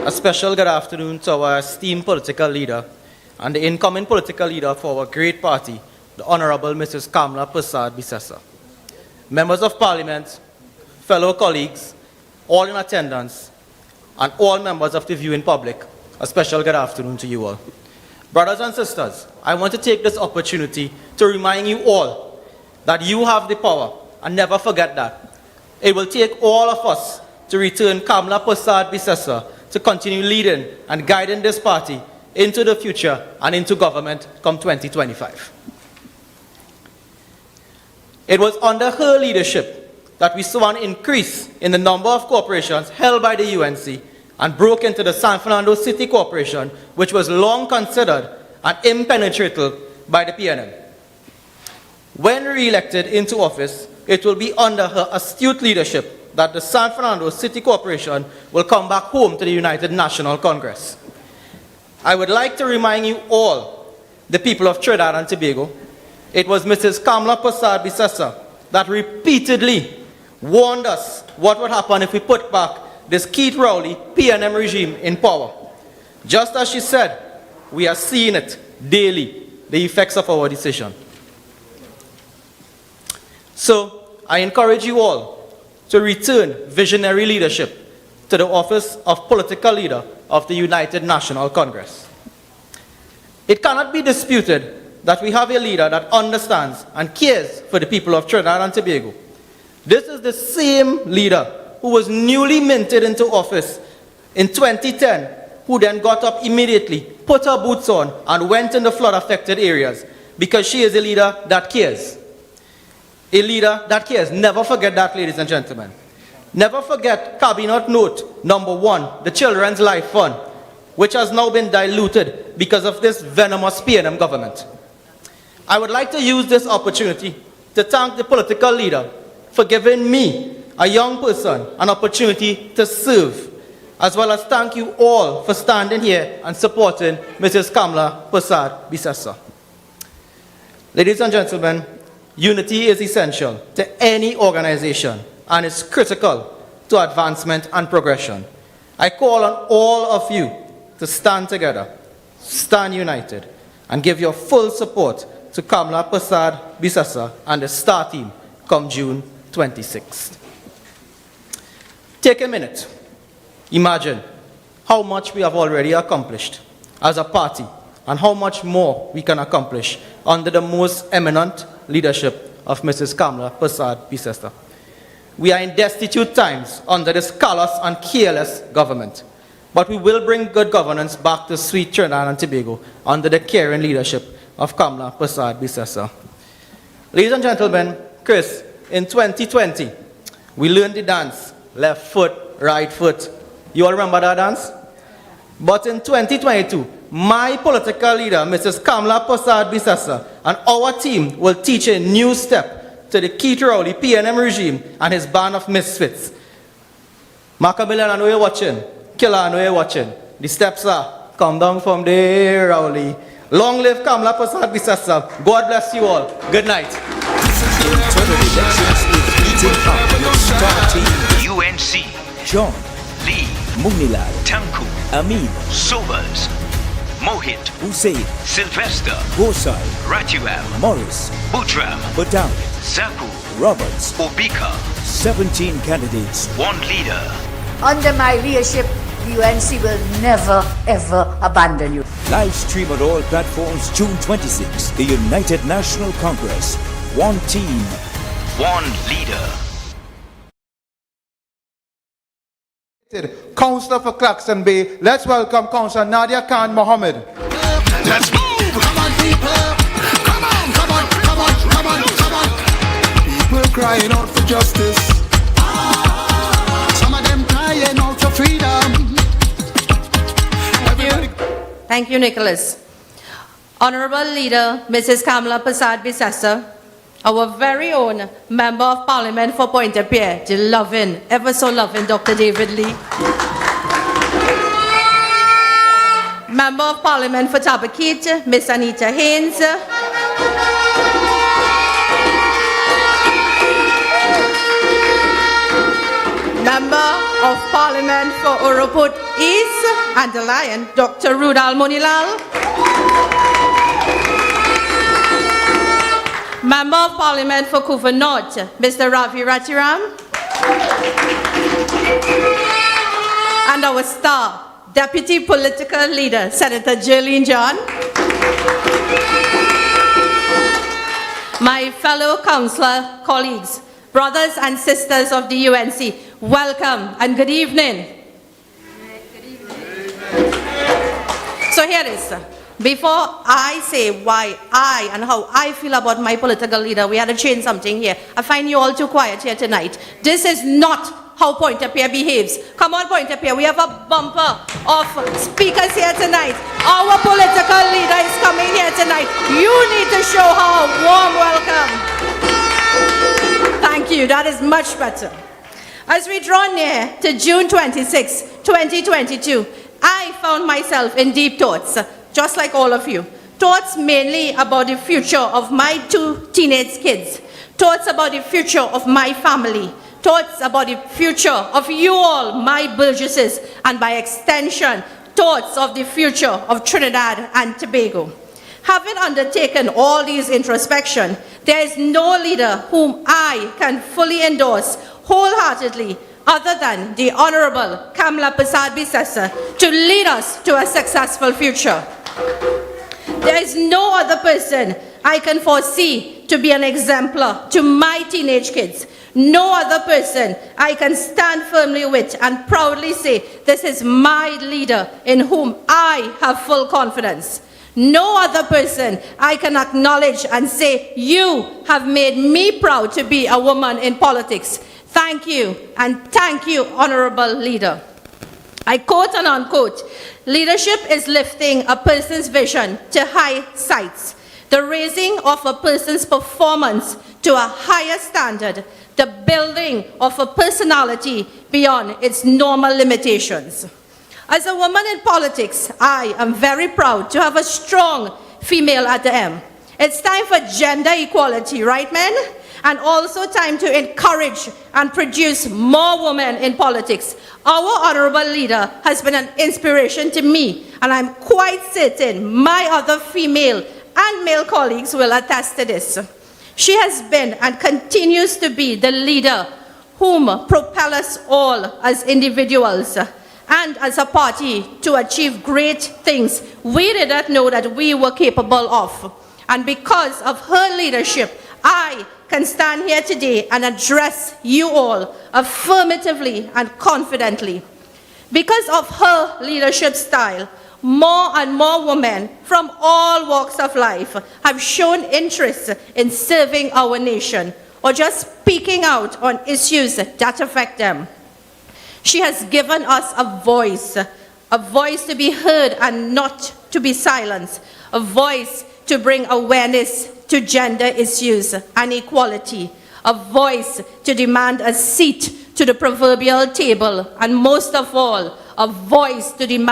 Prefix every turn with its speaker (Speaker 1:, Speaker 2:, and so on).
Speaker 1: A special good afternoon to our esteemed political leader and the incoming political leader for our great party, the Honorable Mrs. Kamla Persad-Bissessar. Members of Parliament, fellow colleagues, all in attendance, and all members of the viewing public, a special good afternoon to you all. Brothers and sisters, I want to take this opportunity to remind you all that you have the power, and never forget that. It will take all of us to return Kamla Persad-Bissessar to continue leading and guiding this party into the future and into government come 2025. It was under her leadership that we saw an increase in the number of corporations held by the UNC and broke into the San Fernando City Corporation, which was long considered and impenetrable by the PNM. When re-elected into office, it will be under her astute leadership that the San Fernando City Corporation will come back home to the United National Congress. I would like to remind you all, the people of Trinidad and Tobago, it was Mrs. Kamla Persad-Bissessar that repeatedly warned us what would happen if we put back this Keith Rowley PNM regime in power. Just as she said, we are seeing it daily, the effects of our decision. So, I encourage you all to return visionary leadership to the office of political leader of the United National Congress. It cannot be disputed that we have a leader that understands and cares for the people of Trinidad and Tobago. This is the same leader who was newly minted into office in 2010, who then got up immediately, put her boots on, and went in the flood-affected areas, because she is a leader that cares. A leader that cares. Never forget that, ladies and gentlemen. Never forget Cabinet Note number 1, the Children's Life Fund, which has now been diluted because of this venomous PNM government. I would like to use this opportunity to thank the political leader for giving me, a young person, an opportunity to serve, as well as thank you all for standing here and supporting Mrs. Kamla Persad-Bissessar. Ladies and gentlemen, unity is essential to any organization and is critical to advancement and progression. I call on all of you to stand together, stand united, and give your full support to Kamla Persad-Bissessar and the STAR team come June 26th. Take a minute. Imagine how much we have already accomplished as a party and how much more we can accomplish under the most eminent leadership of Mrs. Kamla Persad-Bissessar. We are in destitute times under this callous and careless government, but we will bring good governance back to sweet Trinidad and Tobago under the caring leadership of Kamla Persad-Bissessar. Ladies and gentlemen, Chris, in 2020, we learned the dance, left foot, right foot. You all remember that dance? But in 2022, my political leader, Mrs. Kamla Persad-Bissessar, and our team will teach a new step to the Keith Rowley PNM regime and his band of misfits. Macamillan, I know you're watching. Killer, I know you're watching. The steps are, come down from there, Rowley. Long live Kamla Persad-Bissessar. God bless you all. Good night.
Speaker 2: UNC,
Speaker 3: John,
Speaker 2: Lee,
Speaker 3: Munilal,
Speaker 2: Tanku,
Speaker 3: Amin,
Speaker 2: Sobers, Mohit,
Speaker 3: Hussein,
Speaker 2: Sylvester,
Speaker 3: Gosai,
Speaker 2: Ratuam,
Speaker 3: Morris,
Speaker 2: Butram,
Speaker 3: Badam,
Speaker 2: Zaku,
Speaker 3: Roberts.
Speaker 2: Obika.
Speaker 3: 17 candidates.
Speaker 2: One leader.
Speaker 4: Under my leadership, the UNC will never, ever abandon you.
Speaker 3: Live stream on all platforms June 26. The United National Congress. One team.
Speaker 2: One leader.
Speaker 5: Councillor for Claxton Bay, let's welcome Councillor Nadia Khan Mohammed.
Speaker 6: Let's move! Come on, people! Come on, come on, come on, come on, come on! People crying out for justice. Some of them crying out for freedom.
Speaker 7: Thank you, Nicholas. Honorable Leader, Mrs. Kamla Persad-Bissessar, our very own Member of Parliament for Pointe-à-Pierre, the loving, ever so loving Dr. David Lee. Member of Parliament for Tabaquite, Miss Anita Haynes. Member of Parliament Parliament for Oroput East and the Lion, Dr. Rudal Monilal. Member of Parliament for Kufa North, Mr. Ravi Ratiram. And our star, Deputy Political Leader, Senator Jerlene John. My fellow councillor colleagues, brothers and sisters of the UNC, welcome and good evening. So here it is. Before I say why I and how I feel about my political leader, we had to change something here. I find you all too quiet here tonight. This is not how Pointe-a-Pierre behaves. Come on, Pointe-a-Pierre, we have a bumper of speakers here tonight. Our political leader is coming here tonight. You need to show her a warm welcome. Thank you, that is much better. As we draw near to June 26, 2022, I found myself in deep thoughts, just like all of you. Thoughts mainly about the future of my 2 teenage kids. Thoughts about the future of my family. Thoughts about the future of you all, my Burgesses, and by extension, thoughts of the future of Trinidad and Tobago. Having undertaken all these introspection, there is no leader whom I can fully endorse wholeheartedly other than the Honorable Kamla Persad-Bissessar to lead us to a successful future. There is no other person I can foresee to be an exemplar to my teenage kids. No other person I can stand firmly with and proudly say, this is my leader in whom I have full confidence. No other person I can acknowledge and say, you have made me proud to be a woman in politics. Thank you, and thank you, Honorable Leader. I quote and unquote, leadership is lifting a person's vision to high heights, the raising of a person's performance to a higher standard, the building of a personality beyond its normal limitations. As a woman in politics, I am very proud to have a strong female at the M. It's time for gender equality, right, men? And also time to encourage and produce more women in politics. Our honorable leader has been an inspiration to me, and I'm quite certain my other female and male colleagues will attest to this. She has been and continues to be the leader whom propel us all as individuals and as a party to achieve great things we did not know that we were capable of. And because of her leadership, I can stand here today and address you all affirmatively and confidently. Because of her leadership style, more and more women from all walks of life have shown interest in serving our nation or just speaking out on issues that affect them. She has given us a voice to be heard and not to be silenced, a voice to bring awareness to gender issues and equality, a voice to demand a seat to the proverbial table, and most of all, a voice to demand